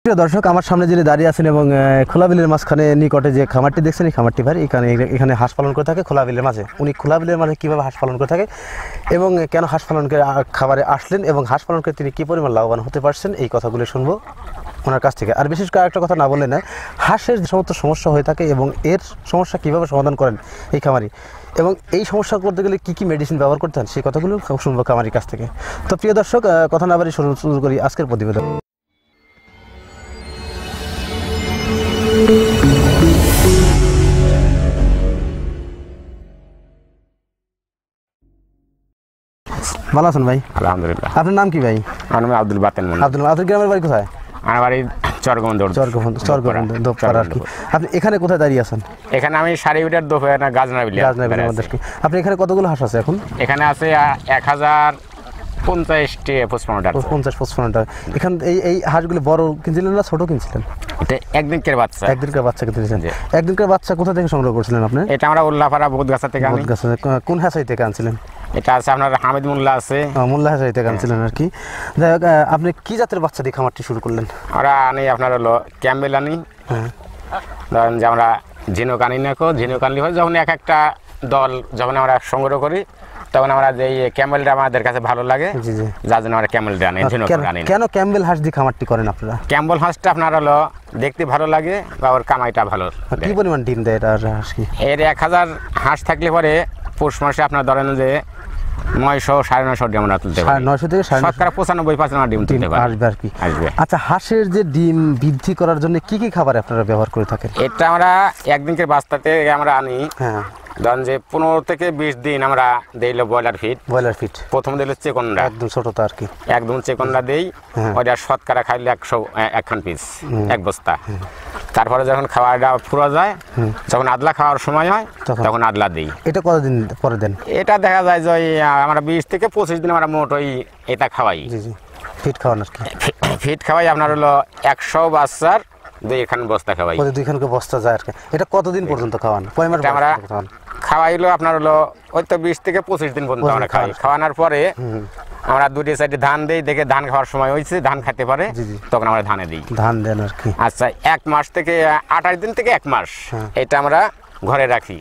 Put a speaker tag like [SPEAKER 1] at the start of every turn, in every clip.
[SPEAKER 1] প্রিয় দর্শক, আমার সামনে যিনি দাঁড়িয়ে আছেন এবং খোলা বিলের মাঝখানে নিকটে যে খামারটি দেখছেন, এই খামারটি ভাই এখানে হাঁস পালন করে থাকে খোলা বিলের মাঝে। উনি খোলা বিলের মাঝে কীভাবে হাঁস পালন করে থাকে এবং কেন হাঁস পালন করে খাবারে আসলেন এবং হাঁস পালন করে তিনি কী পরিমাণ লাভবান হতে পারছেন, এই কথাগুলো শুনবো ওনার কাছ থেকে। আর বিশেষ করে একটা কথা না বললে না, হাঁসের যে সমস্ত সমস্যা হয়ে থাকে এবং এর সমস্যা কীভাবে সমাধান করেন এই খামারি, এবং এই সমস্যা করতে গেলে কী কী মেডিসিন ব্যবহার করতে হয় সেই কথাগুলো শুনবো খামারির কাছ থেকে। তো প্রিয় দর্শক, কথা না বাড়ি শুরু করি আজকের প্রতিবেদন। ভালো আছেন ভাই?
[SPEAKER 2] আলহামদুলিল্লাহ।
[SPEAKER 1] আপনার নাম কি ভাই?
[SPEAKER 2] আমার নাম আব্দুল বাতেন।
[SPEAKER 1] আপনার গ্রামের বাড়ি কোথায়?
[SPEAKER 2] আমার বাড়ি চরগবন্ধ।
[SPEAKER 1] আপনি এখানে কোথায় দাঁড়িয়ে আছেন?
[SPEAKER 2] এখানে আমি 5.5 মিটার গাজনাবিলি।
[SPEAKER 1] আপনি এখানে কতগুলো হাঁস আছে এখন?
[SPEAKER 2] এখানে আছে 1050-55টা।
[SPEAKER 1] এখান এই হাঁসগুলো বড় কিনছিলেন না ছোট কিনছিলেন?
[SPEAKER 2] এটা একদিনকার বাচ্চা।
[SPEAKER 1] একদিনকার বাচ্চা কিনছিলেন? একদিনকার বাচ্চা কোথা থেকে সংগ্রহ করছিলেন আপনি?
[SPEAKER 2] এটা আমরা উল্লাপাড়া বোধগাছা থেকে আনি।
[SPEAKER 1] কোন হাঁসাই থেকে আনছিলেন?
[SPEAKER 2] এটা আছে আপনার হামিদ মোল্লা আছে,
[SPEAKER 1] মোল্লা হাঁসাই থেকে আনছিলেন আর কি। যাই হোক, আপনি কি জাতের বাচ্চা দিয়ে খামারটি শুরু করলেন?
[SPEAKER 2] আমরা আনি আপনার হলো ক্যাম্বেল আনি। ধরেন যে আমরা ঝিনুক আনি না, ঝিনুক আনলে হয় যখন এক একটা দল যখন আমরা সংগ্রহ করি তখন আমরা যে ক্যামেলটা আমাদের কাছে ভালো লাগে, যার জন্য আমরা ক্যামেলটা আনি।
[SPEAKER 1] কেন ক্যাম্বেল হাঁস দিয়ে খামারটি করেন আপনারা?
[SPEAKER 2] ক্যাম্বেল হাঁসটা আপনার হলো দেখতে ভালো লাগে বা ওর কামাইটা ভালো।
[SPEAKER 1] কি পরিমাণ ডিম দেয় এটা হাঁস? কি
[SPEAKER 2] এর 1000 হাঁস থাকলে পরে পৌষ মাসে আপনার ধরেন যে 900-950 ডিম আমরা তুলতে পারি।
[SPEAKER 1] 900 থেকে
[SPEAKER 2] 95% ডিম তুলতে পারি
[SPEAKER 1] আসবে আর কি। আচ্ছা, হাঁসের যে ডিম বৃদ্ধি করার জন্য কি কি খাবার আপনারা ব্যবহার করে থাকেন?
[SPEAKER 2] এটা আমরা একদিনকে বাচ্চাতে আমরা আনি। হ্যাঁ, ধরেন যে 15 থেকে 20 দিন আমরা দিল ব্রয়লার ফিট। প্রথম দিল চেকন্ডা, একদম ছোটটা আর কি, একদম চেকন্ডা দেই। ওইটা শতকরা খাইলে 101 খান পিস, এক বস্তা। তারপরে যখন খাওয়াটা ফুরা যায়, যখন আদলা খাওয়ার সময় হয় তখন আদলা দিই।
[SPEAKER 1] এটা কতদিন পরে দেন?
[SPEAKER 2] এটা দেখা যায় যে আমরা 20 থেকে 25 দিন আমরা মোট ওই এটা খাওয়াই।
[SPEAKER 1] ফিট খাওয়ান আর কি।
[SPEAKER 2] ফিট খাওয়াই আপনার হলো 100 বাচ্চার 2 বস্তা খাওয়াই।
[SPEAKER 1] 2 বস্তা যায় আর কি। এটা কতদিন পর্যন্ত খাওয়ান? কয় মাস
[SPEAKER 2] আমরা খাওয়াইলো আপনার হলো ওই তো 20 থেকে 25 দিন পর্যন্ত আমরা খাওয়াই। খাওয়ানোর পরে আমরা 2 সাইডে ধান দেই, দেখে ধান খাওয়ার সময় হয়েছে, ধান খেতে পারে তখন আমরা ধানে দিই।
[SPEAKER 1] ধান দেন আর কি।
[SPEAKER 2] আচ্ছা, 1 মাস থেকে 28 দিন থেকে 1 মাস এটা আমরা ঘরে রাখি।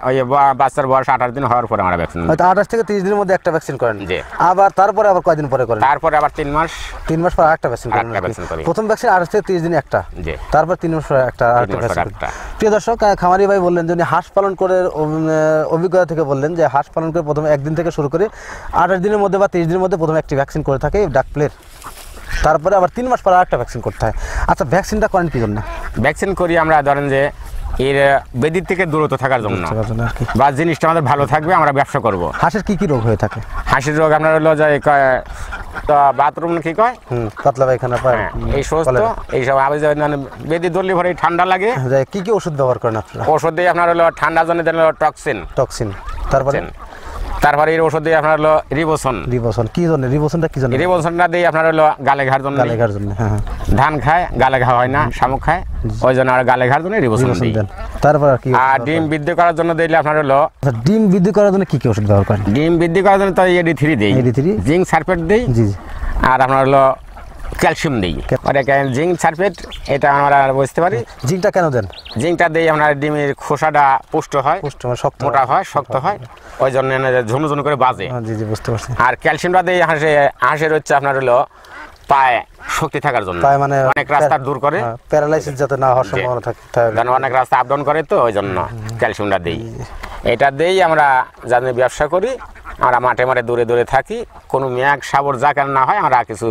[SPEAKER 2] ওই বাচ্চার বয়স 28 দিন হওয়ার পরে আমরা ভ্যাকসিন।
[SPEAKER 1] 28 থেকে 30 দিনের মধ্যে একটা ভ্যাকসিন করেন? আবার তারপরে আবার কয়দিন পরে করেন?
[SPEAKER 2] তারপরে আবার 3 মাস
[SPEAKER 1] পর আরেকটা ভ্যাকসিন করেন? প্রথম ভ্যাকসিন 28 থেকে 30 দিন একটা, তারপর 3 মাস পর একটা ভ্যাকসিন। প্রিয় দর্শক, খামারি ভাই বললেন যে হাঁস পালন করে অভিজ্ঞতা থেকে বললেন যে হাঁস পালন করে প্রথমে একদিন থেকে শুরু করে 28 দিনের মধ্যে বা 30 দিনের মধ্যে প্রথমে একটি ভ্যাকসিন করে থাকে ডাকপ্লের, তারপরে আবার 3 মাস পর আরেকটা ভ্যাকসিন করতে হয়। আচ্ছা, ভ্যাকসিনটা করেন কি জন্য?
[SPEAKER 2] ভ্যাকসিন করি আমরা ধরেন যে এর বেদির থেকে দূরত্ব থাকার জন্য, বা জিনিসটা আমাদের ভালো থাকবে, আমরা ব্যবসা করব।
[SPEAKER 1] হাঁসের কি কি রোগ হয়ে থাকে?
[SPEAKER 2] হাঁসের রোগ আপনার হলো যে বাথরুম কি কয়,
[SPEAKER 1] পাতলা পায়খানা,
[SPEAKER 2] এই সমস্ত এইসব মানে বেদি ধরলে পরে ঠান্ডা লাগে।
[SPEAKER 1] কি কি ওষুধ ব্যবহার করেন আপনারা?
[SPEAKER 2] ওষুধ দিয়ে আপনার হলো ঠান্ডার জন্য দেন টক্সিন। তারপরে এর ওষুধ দিয়ে আপনার হলো রিবোসন। কি জন্য রিবোসনটা? কি জন্য রিবোসনটা দিয়ে আপনার হলো গালে ঘার জন্য। ধান খায়, গালে ঘা হয় না, শামুক খায়, ওই জন্য আর গালে ঘার জন্য রিবোসন দেন।
[SPEAKER 1] তারপর আর কি?
[SPEAKER 2] আর ডিম বৃদ্ধি করার জন্য দিলে আপনার হলো।
[SPEAKER 1] ডিম বৃদ্ধি করার জন্য কি কি ওষুধ ব্যবহার করেন?
[SPEAKER 2] ডিম বৃদ্ধি করার জন্য তো AD3 দেই, জিঙ্ক সালফেট দেই। আর আপনার হলো ক্যালসিয়াম দিই। জিঙ্ক সালফেট এটা আমরা বুঝতে পারি।
[SPEAKER 1] জিঙ্কটা কেন দেন?
[SPEAKER 2] জিঙ্কটা দিই আপনার ডিমের খোসাটা পুষ্ট হয়, মোটা হয়, শক্ত হয়, ওই জন্য ঝুমঝুম করে বাজে।
[SPEAKER 1] বুঝতে পারছি।
[SPEAKER 2] আর ক্যালসিয়ামটা দিই হাঁসের হচ্ছে আপনার হলো পায়ে শক্তি থাকার জন্য, মানে অনেক রাস্তা দূর করে,
[SPEAKER 1] প্যারালাইসিস যাতে না হওয়ার সম্ভাবনা থাকে,
[SPEAKER 2] অনেক রাস্তা আপ ডাউন করে, তো ওই জন্য ক্যালসিয়ামটা দিই। এটা দিয়েই আমরা জানি ব্যবসা করি। আমরা মাঠে দূরে দূরে থাকি, কোনো মেঘ সাবর যা কেন না হয় আমরা কিছু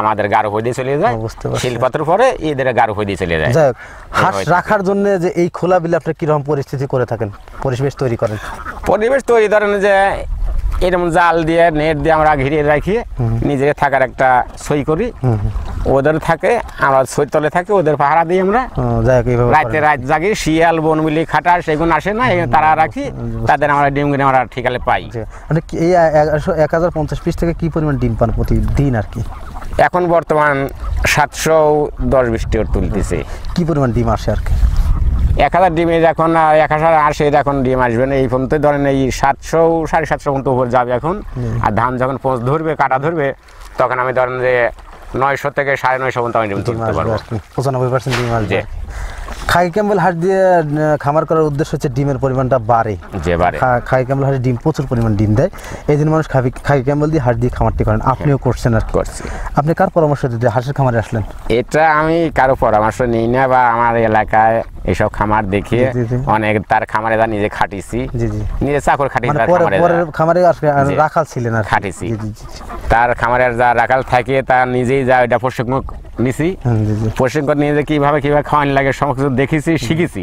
[SPEAKER 2] আমাদের গাঢ় হয়ে দিয়ে চলে যায়। শিলপাত্র পরে এদের গাঢ় হয়ে দিয়ে চলে যায়।
[SPEAKER 1] হাঁস রাখার জন্য যে এই খোলা বিলে আপনি কিরকম পরিস্থিতি করে থাকেন, পরিবেশ তৈরি করেন?
[SPEAKER 2] পরিবেশ তৈরি ধরেন যে এরকম জাল দিয়ে নেট দিয়ে আমরা ঘিরে রাখি, নিজে থাকার একটা সই করি, ওদের থাকে, আমরা সই তলে থাকি, ওদের পাহারা দিই আমরা। রাতে রাত জাগি, শিয়াল বনবিলি খাটার সেগুলো আসে না, তারা রাখি, তাদের আমরা ডিম কিনে আমরা ঠিকালে পাই।
[SPEAKER 1] এই 1050 পিস থেকে কি পরিমাণ ডিম পান প্রতিদিন আর কি?
[SPEAKER 2] এখন বর্তমান 710-20 তুলতেছে।
[SPEAKER 1] কি পরিমাণ ডিম আসে আর কি?
[SPEAKER 2] 1000 ডিমের এখন 1080 এখন ডিম আসবে না। এই পর্যন্ত ধরেন এই 700-750 পর্যন্ত উপর যাবে এখন। আর ধান যখন পোঁচ ধরবে, কাটা ধরবে, তখন আমি ধরেন যে 900 থেকে 950 পর্যন্ত আমি ডিম তুলতে পারবো।
[SPEAKER 1] 95% ডিম আসবে। খাকি ক্যাম্বেল হাঁস দিয়ে খামার করার উদ্দেশ্য হচ্ছে ডিমের পরিমাণটা বাড়ে। খাকি ক্যাম্বেল হাঁস ডিম প্রচুর পরিমাণ ডিম দেয়, এই জন্য মানুষ খাকি ক্যাম্বেল দিয়ে হাঁস দিয়ে খামারটি করেন। আপনিও করছেন আর করছি। আপনি কার পরামর্শ দিতে হাঁসের খামারে আসলেন?
[SPEAKER 2] এটা আমি কারো পরামর্শ নিই না, বা আমার এলাকায় এইসব খামার দেখিয়ে অনেক তার খামারে নিজে খাটিছি, নিজে চাকর খাটি,
[SPEAKER 1] খামারে রাখাল ছিলেন আর
[SPEAKER 2] খাটিছি, তার খামারের যা রাখাল থাকে তা নিজেই যা এটা প্রশিক্ষণ নিছি, প্রশিক্ষণ নিয়ে যে কিভাবে খাওয়ানো লাগে সব কিছু দেখেছি, শিখেছি,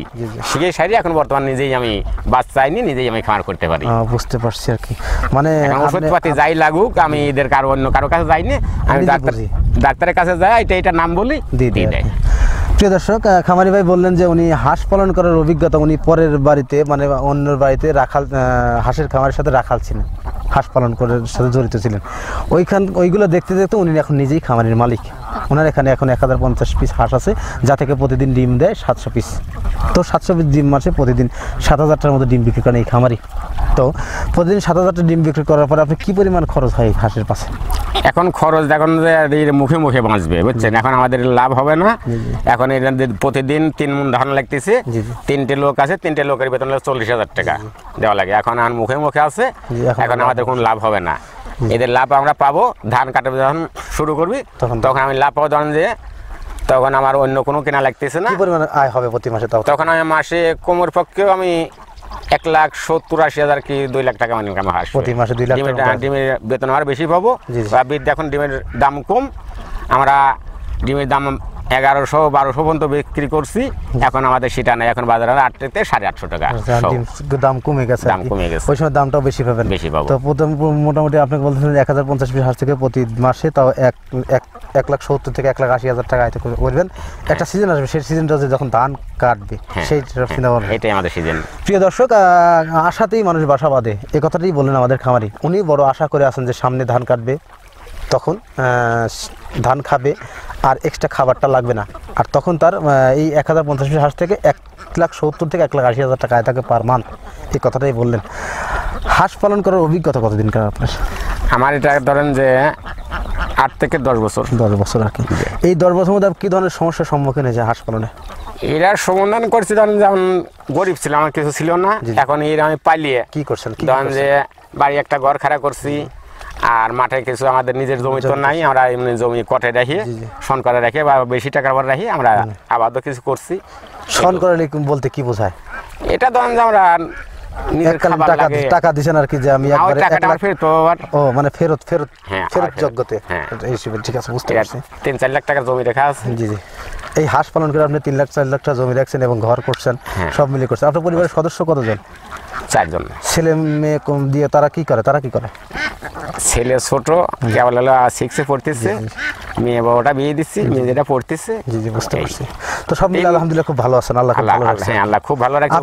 [SPEAKER 2] শিখে সারি এখন বর্তমান নিজেই আমি বাচ্চা আইনি, নিজেই আমি খামার করতে পারি।
[SPEAKER 1] বুঝতে পারছি আর কি, মানে
[SPEAKER 2] ওষুধপাতি যাই লাগুক আমি এদের অন্য কারো কাছে যাইনি, আমি ডাক্তারের কাছে যাই, এটা নাম বলি দিয়ে দেয়।
[SPEAKER 1] প্রিয় দর্শক, খামারি ভাই বললেন যে উনি হাঁস পালন করার অভিজ্ঞতা উনি পরের বাড়িতে মানে অন্যের বাড়িতে রাখাল হাঁসের খামারের সাথে রাখাল ছিলেন, হাঁস পালন করার সাথে জড়িত ছিলেন, ওইগুলো দেখতে দেখতে উনি এখন নিজেই খামারের মালিক। ওনার এখানে এখন 1050 পিস হাঁস আছে, যা থেকে প্রতিদিন ডিম দেয় 700 পিস। তো 700 পিস ডিম মাসে প্রতিদিন 7000টার মতো ডিম বিক্রি করেন এই খামারি। তো প্রতিদিন 7000টা ডিম বিক্রি করার পরে আপনি কি পরিমাণ খরচ হয় হাঁসের পাশে?
[SPEAKER 2] এখন খরচ এখন মুখে মুখে বাঁচবে, বুঝছেন, এখন আমাদের লাভ হবে না। এখন প্রতিদিন 3 মণ ধান লাগতেছে, 3টে লোক আছে, 3টে লোকের বেতন 40,000 টাকা দেওয়া লাগে। এখন আর মুখে মুখে আছে, এখন আমাদের কোনো লাভ হবে না। এদের লাভ আমরা পাবো ধান কাটা যখন শুরু করবি, তখন আমি লাভ পাবো, ধরেন যে তখন আমার অন্য কোনো কেনা লাগতেছে না।
[SPEAKER 1] কি পরিমাণ আয় হবে প্রতি মাসে?
[SPEAKER 2] তখন আমি মাসে কোমর পক্ষেও আমি 1,70,80,000 কি 2 লাখ টাকা মানে আমার হাঁস
[SPEAKER 1] প্রতি মাসে 2 লাখ টাকা
[SPEAKER 2] ডিমের বেতন আর বেশি পাবো। এখন ডিমের দাম কম, আমরা ডিমের দাম 1100-1200 পর্যন্ত বিক্রি করছি, এখন আমাদের সেটা নাই, এখন বাজারে 8 থেকে 850 টাকা
[SPEAKER 1] দাম কমে গেছে। ওই সময় দামটাও বেশি পাবেন,
[SPEAKER 2] বেশি পাবো।
[SPEAKER 1] তো প্রথম মোটামুটি আপনাকে বলতেছেন 1050 পিস হাঁস থেকে প্রতি মাসে তাও 1,70,000 থেকে 1,80,000 টাকা আয় করবেন। একটা সিজন আসবে, সেই সিজনটা যখন ধান কাটবে সেই
[SPEAKER 2] এটাই আমাদের সিজন।
[SPEAKER 1] প্রিয় দর্শক, আশাতেই মানুষ বাসা বাঁধে, এই কথাটাই বললেন আমাদের খামারি। উনি বড় আশা করে আছেন যে সামনে ধান কাটবে, তখন ধান খাবে আর এক্সট্রা খাবারটা লাগবে না, আর তখন তার এই 1050 পিস হাঁস থেকে 1,70,000 থেকে 1,80,000 টাকা আয় থাকে পার মান্থ। এই কথাটাই বললেন। হাঁস পালন করার অভিজ্ঞতা কতদিন কার আপনার?
[SPEAKER 2] আমার এটা ধরেন যে 8 থেকে 10 বছর।
[SPEAKER 1] 10 বছর আর কি। এই 10 বছর মধ্যে কী ধরনের সমস্যার সম্মুখীন হয়েছে হাঁস পালনে?
[SPEAKER 2] এরা সমাধান করছি, ধরেন যেমন গরিব ছিল, আমার কিছু ছিল না, এখন এরা আমি পালিয়ে
[SPEAKER 1] কি করছেন?
[SPEAKER 2] ধরেন যে বাড়ি একটা ঘর খাড়া করছি, আর মাঠে কিছু আমাদের নিজের জমি তো নাই, আমরা এমনি জমি কটে রাখি, শন করে রাখি বা বেশি টাকার পর রাখি, আমরা আবাদও কিছু করছি।
[SPEAKER 1] শন করে বলতে কি বোঝায়?
[SPEAKER 2] এটা ধরেন যে আমরা
[SPEAKER 1] টাকা দিছেন আর কি, যে আমি একবারে 1 লাখ ফেরত, ও মানে ফেরত যোগ্যতে, ঠিক আছে, বুঝতে পারছি।
[SPEAKER 2] 3-4 লাখ টাকার জমি রেখা আছে।
[SPEAKER 1] জি। এই হাঁস পালন করে আপনি 3-4 লাখ টাকা জমি রাখছেন এবং ঘর করছেন, সব মিলিয়ে করছেন। আপনার পরিবারের সদস্য কতজন?
[SPEAKER 2] 4 জন।
[SPEAKER 1] ছেলে মেয়ে দিয়ে তারা কি করে?
[SPEAKER 2] ছেলে ছোট, কেবল 6-এ পড়তেছে, মেয়ে বাবাটা বিয়ে দিচ্ছি, মেয়ে যেটা পড়তেছে।
[SPEAKER 1] জি, বুঝতে পারছি। তো সব মিলে আলহামদুলিল্লাহ খুব ভালো আছেন, আল্লাহ
[SPEAKER 2] খুব ভালো রাখছে।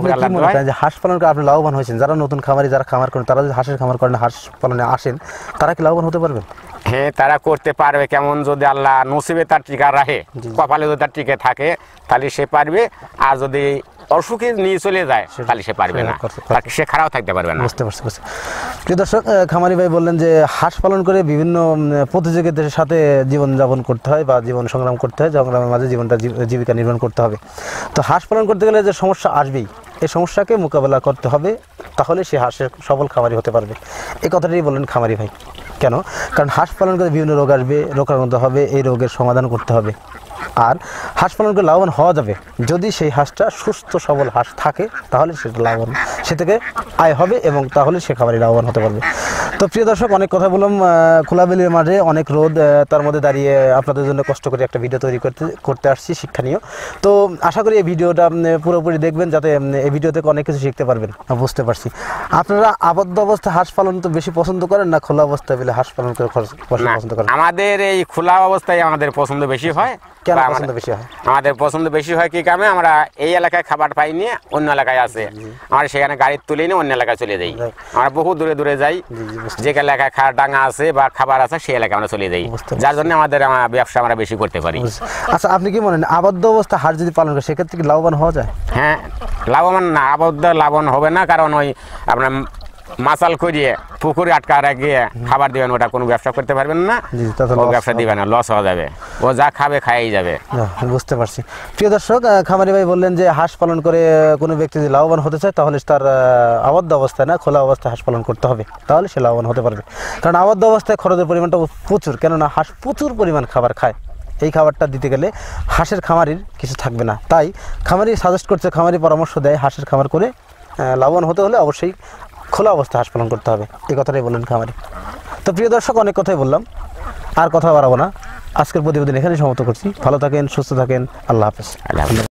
[SPEAKER 1] যে হাঁস পালন করে আপনি লাভবান হয়েছেন, যারা নতুন খামারি যারা খামার করেন, তারা যদি হাঁসের খামার করেন, হাঁস পালনে আসেন, তারা কি লাভবান হতে পারবেন?
[SPEAKER 2] হ্যাঁ, তারা করতে পারবে। কেমন যদি আল্লাহ নসিবে তার টিকা রাখে, কপালে যদি তার টিকে থাকে, তাহলে সে পারবে। আর যদি অসুখে নিয়ে চলে যায়, তাহলে সে পারবে না, সে খারাপ থাকতে পারবে না।
[SPEAKER 1] বুঝতে পারছি। প্রিয় দর্শক, খামারি ভাই বললেন যে হাঁস পালন করে বিভিন্ন প্রতিযোগিতার সাথে জীবনযাপন করতে হয় বা জীবন সংগ্রাম করতে হয়, সংগ্রামের মাঝে জীবিকা নির্মাণ করতে হবে। তো হাঁস পালন করতে গেলে যে সমস্যা আসবেই, এই সমস্যাকে মোকাবেলা করতে হবে, তাহলে সে হাঁসের সফল খামারি হতে পারবে। এই কথাটাই বললেন খামারি ভাই। কেন? কারণ হাঁস পালন করে বিভিন্ন রোগ আসবে, রোগাক্রান্ত হবে, এই রোগের সমাধান করতে হবে। আর হাঁস পালন করে লাভবান হওয়া যাবে যদি সেই হাঁসটা সুস্থ সবল হাঁস থাকে, তাহলে সেটা লাভবান, সে থেকে আয় হবে এবং তাহলে সে খামারি লাভবান হতে পারবে। তো প্রিয় দর্শক, অনেক কথা বললাম, খোলাবিলের মাঠে অনেক রোদ, তার মধ্যে দাঁড়িয়ে আপনাদের জন্য কষ্ট করে একটা ভিডিও তৈরি করতে আসছি শিক্ষণীয়। তো আশা করি এই ভিডিওটা পুরোপুরি দেখবেন, যাতে এই ভিডিও থেকে অনেক কিছু শিখতে পারবেন। বুঝতে পারছি আপনারা আবদ্ধ অবস্থায় হাঁস পালন তো বেশি পছন্দ করেন না খোলা অবস্থায় বলে হাঁস পালন করে পছন্দ করেন?
[SPEAKER 2] আমাদের এই খোলা অবস্থায় আমাদের পছন্দ বেশি হয়।
[SPEAKER 1] কেন পছন্দ বেশি হয়?
[SPEAKER 2] আমাদের পছন্দ বেশি হয় কি কারণে, আমরা এই এলাকায় খাবার পাই নিয়ে অন্য এলাকায় আছে, আমরা সেখানে গাড়ি তুলে নিয়ে অন্য এলাকায় চলে যাই। আমরা বহু দূরে দূরে যাই, যে এলাকায় ডাঙা আছে বা খাবার আছে সেই এলাকায় আমরা চলে যাই, যার জন্য আমাদের ব্যবসা আমরা বেশি করতে পারি।
[SPEAKER 1] আচ্ছা, আপনি কি মনে হয় আবদ্ধ অবস্থা হাঁস যদি পালন করে সেক্ষেত্রে কি লাভবান হওয়া যায়?
[SPEAKER 2] হ্যাঁ, লাভবান না, আবদ্ধ লাভবান হবে না, কারণ ওই আপনার মাচাল করিয়ে পুকুরে আটকা রাখিয়ে খাবার দিবেন, ওটা কোনো ব্যবসা করতে পারবেন না, ব্যবসা দিবেন না, লস হয়ে যাবে, ও যা খাবে খাইই যাবে।
[SPEAKER 1] বুঝতে পারছি। প্রিয় দর্শক, খামারি ভাই বললেন যে হাঁস পালন করে কোনো ব্যক্তি যদি লাভবান হতে চায় তাহলে তার আবদ্ধ অবস্থায় না, খোলা অবস্থায় হাঁস পালন করতে হবে, তাহলে সে লাভবান হতে পারবে। কারণ আবদ্ধ অবস্থায় খরচের পরিমাণটা প্রচুর, কেননা হাঁস প্রচুর পরিমাণ খাবার খায়। এই খাবারটা দিতে গেলে হাঁসের খামারির কিছু থাকবে না, তাই খামারি সাজেস্ট করছে, খামারি পরামর্শ দেয় হাঁসের খামার করে লাভবান হতে হলে অবশ্যই খোলা অবস্থায় হাঁস পালন করতে হবে, এই কথাটাই বললেন খামারি। তো প্রিয় দর্শক, অনেক কথাই বললাম, আর কথা বাড়াবো না, আজকের প্রতিবেদন এখানেই সমাপ্ত করছি। ভালো থাকেন, সুস্থ থাকেন, আল্লাহ হাফেজ।